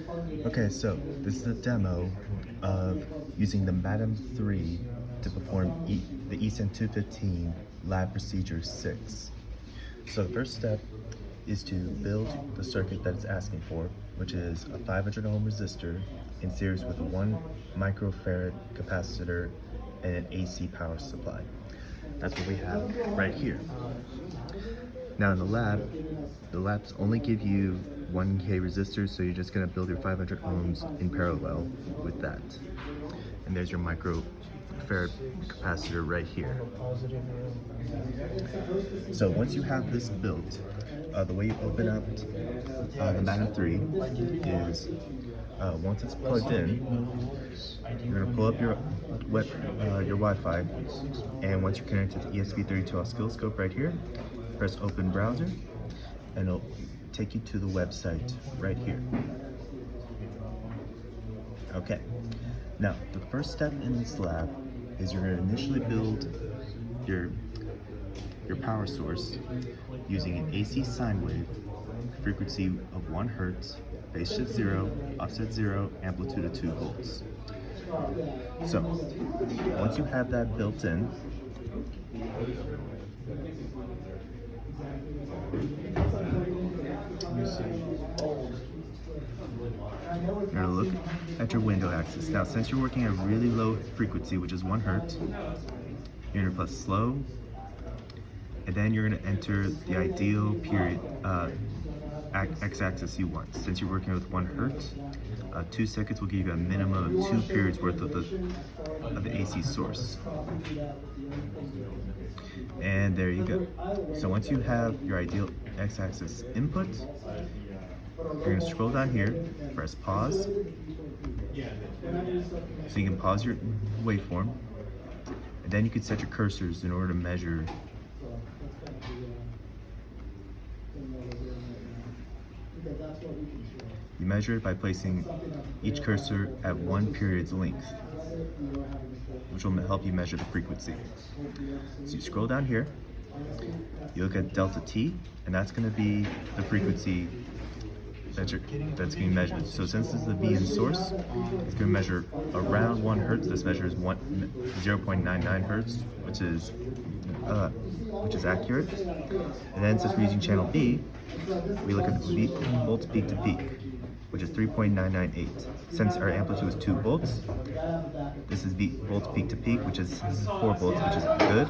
Okay, so this is a demo of using the Madam 3 to perform the ECEN 215 lab procedure 6. So the first step is to build the circuit that it's asking for, which is a 500 ohm resistor in series with a 1 microfarad capacitor and an AC power supply. That's what we have right here. Now in the labs only give you 1K resistors, so you're just going to build your 500 ohms in parallel with that. And there's your microfarad capacitor right here. So once you have this built, the way you open up the Madam 3 is once it's plugged in, you're going to pull up your Wi-Fi, and once you're connected to ESP32 oscilloscope right here, press open browser, and it'll take you to the website right here. Okay, now the first step in this lab is you're going to initially build your power source using an AC sine wave, frequency of 1 hertz, phase shift 0, offset 0, amplitude of 2 volts. So once you have that built in, you're going to look at your window axis. Now, since you're working at a really low frequency, which is 1 hertz, you're going to press slow, and then you're going to enter the ideal period x-axis you want. Since you're working with 1 hertz, 2 seconds will give you a minimum of 2 periods worth of the AC source. And there you go. So once you have your ideal x-axis input, you're going to scroll down here, press pause, so you can pause your waveform, and then you can set your cursors in order to measure. You measure it by placing each cursor at 1 period's length, which will help you measure the frequency. So you scroll down here, you look at delta T, and that's going to be the frequency that's being measured. So since this is the V in source, it's going to measure around 1 hertz. This measures 0.99 hertz, which is accurate. And then since we're using channel B, we look at the volts peak to peak, which is 3.998. Since our amplitude is 2 volts, this is volts peak to peak, which is 4 volts, which is good.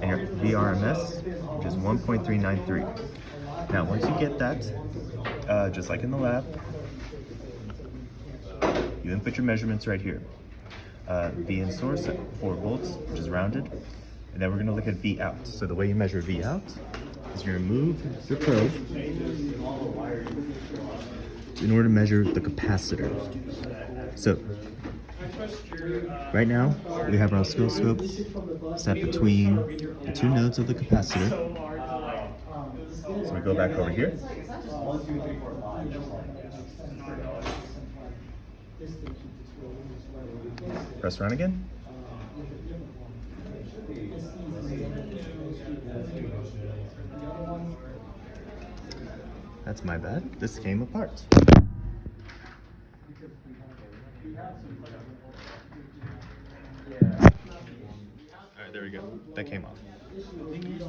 And your VRMS, which is 1.393. Now, once you get that, just like in the lab, you input your measurements right here. V in source at 4 volts, which is rounded. And then we're going to look at V out. So the way you measure V out is you're going to move your probe in order to measure the capacitor. So right now we have our oscilloscope set between the 2 nodes of the capacitor. So we go back over here. Press run again. That's my bad. This came apart. Alright, there we go. That came off.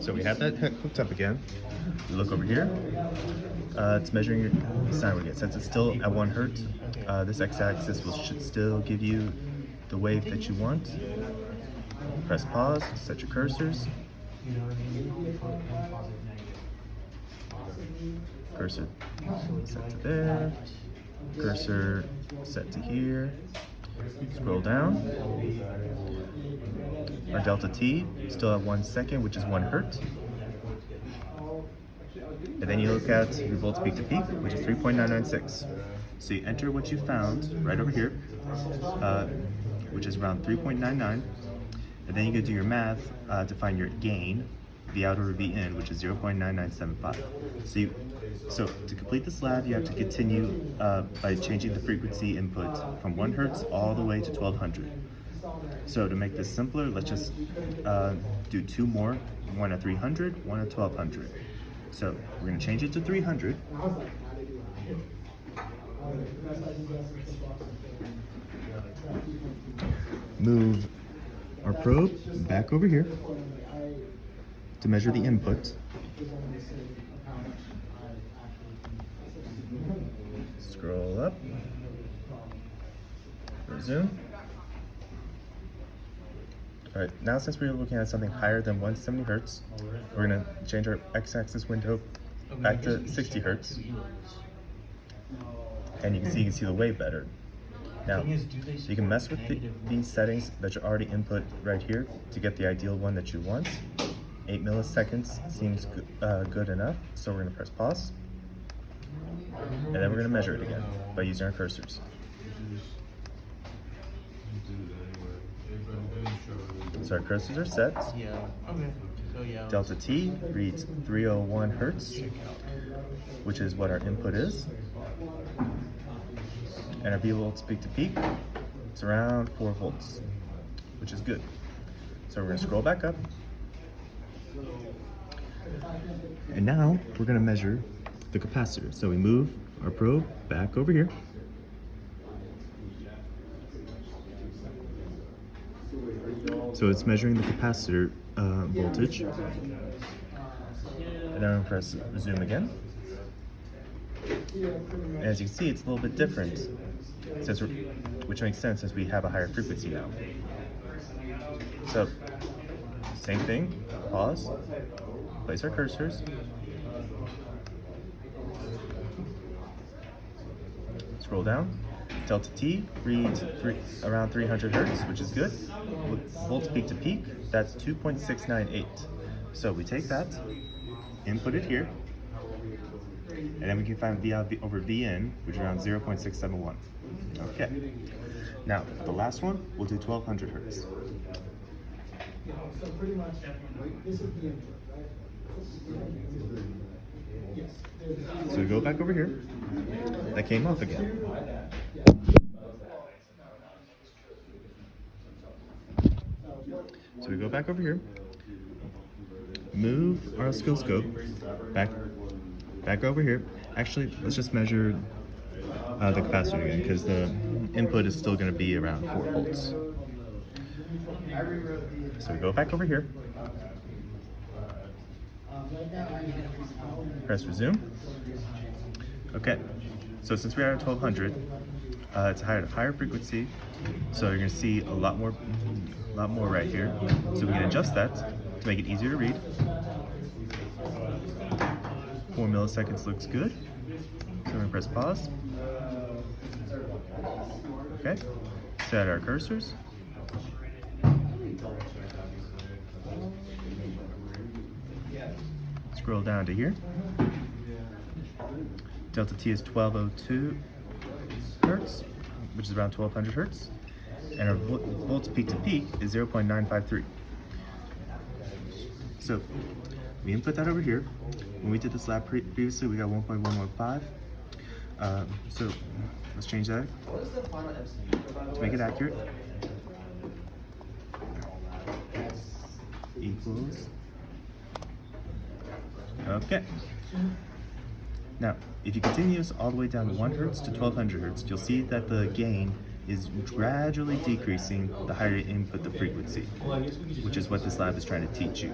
So we have that hooked up again. You look over here. It's measuring your sine wave. Since it's still at 1 hertz, this x-axis should still give you the wave that you want. Press pause, set your cursors. Cursor set to there. Cursor set to here. Scroll down. Our delta T still at 1 second, which is 1 hertz. And then you look at your volts peak to peak, which is 3.996. So you enter what you found right over here, which is around 3.99. And then you can do your math to find your gain, V out over V in, which is 0.9975. So to complete this lab, you have to continue by changing the frequency input from 1 hertz all the way to 1200. So to make this simpler, let's just do 2 more, one at 300, one at 1200. So we're going to change it to 300. Move our probe back over here to measure the input. Scroll up. Resume. Alright, now since we're looking at something higher than 170 Hertz, we're going to change our x-axis window back to 60 Hertz. And you can see the wave better. Now, you can mess with these settings that you already input right here to get the ideal one that you want. 8 milliseconds seems good enough, so we're going to press pause. And then we're going to measure it again by using our cursors. So our cursors are set. Delta T reads 301 Hertz, which is what our input is. And our V volts peak to peak, it's around 4 volts, which is good. So we're going to scroll back up. And now we're going to measure the capacitor. So we move our probe back over here. So it's measuring the capacitor voltage. And then I'm going to press resume again. And as you can see, it's a little bit different, which makes sense since we have a higher frequency now. So, same thing, pause, place our cursors, scroll down. Delta T reads around 300 Hertz, which is good. Volts peak to peak, that's 2.698. So we take that, input it here, and then we can find V out over Vin, which is around 0.671. Okay. Now, the last one, we'll do 1200 Hertz. So pretty much, this is the input, right? Yes. So we go back over here. That came off again. So we go back over here. Move our oscilloscope back over here. Actually, let's just measure the capacitor again, because the input is still going to be around 4 volts. So we go back over here. Press resume. Okay, so since we're at 1200, it's a higher frequency, so you're going to see a lot more right here. So we can adjust that to make it easier to read. 4 milliseconds looks good. So we're going to press pause. Okay, set our cursors. Scroll down to here. Delta T is 1202 Hertz, which is around 1200 Hertz. And our volts peak to peak is 0.953. So we input that over here. When we did this lab previously, we got 1.115. So let's change that to make it accurate. Equals. Okay. Now, if you continue this all the way down to 1 Hertz to 1200 Hertz, you'll see that the gain is gradually decreasing the higher you input the frequency, which is what this lab is trying to teach you.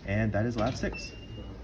And that is lab 6.